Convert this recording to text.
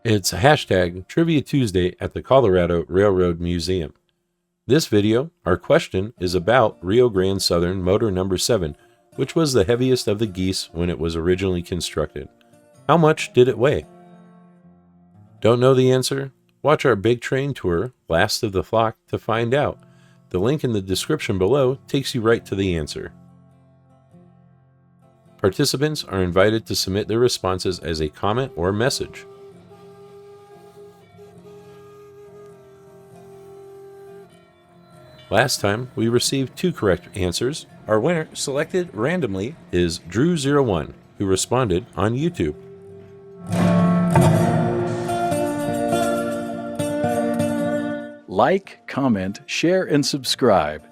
It's hashtag Trivia Tuesday at the Colorado Railroad Museum. This video, our question, is about Rio Grande Southern Motor Number 7, which was the heaviest of the geese when it was originally constructed. How much did it weigh? Don't know the answer? Watch our big train tour, Last of the Flock, to find out. The link in the description below takes you right to the answer. Participants are invited to submit their responses as a comment or message. Last time, we received 2 correct answers. Our winner, selected randomly, is Drew01, who responded on YouTube. Like, comment, share, and subscribe.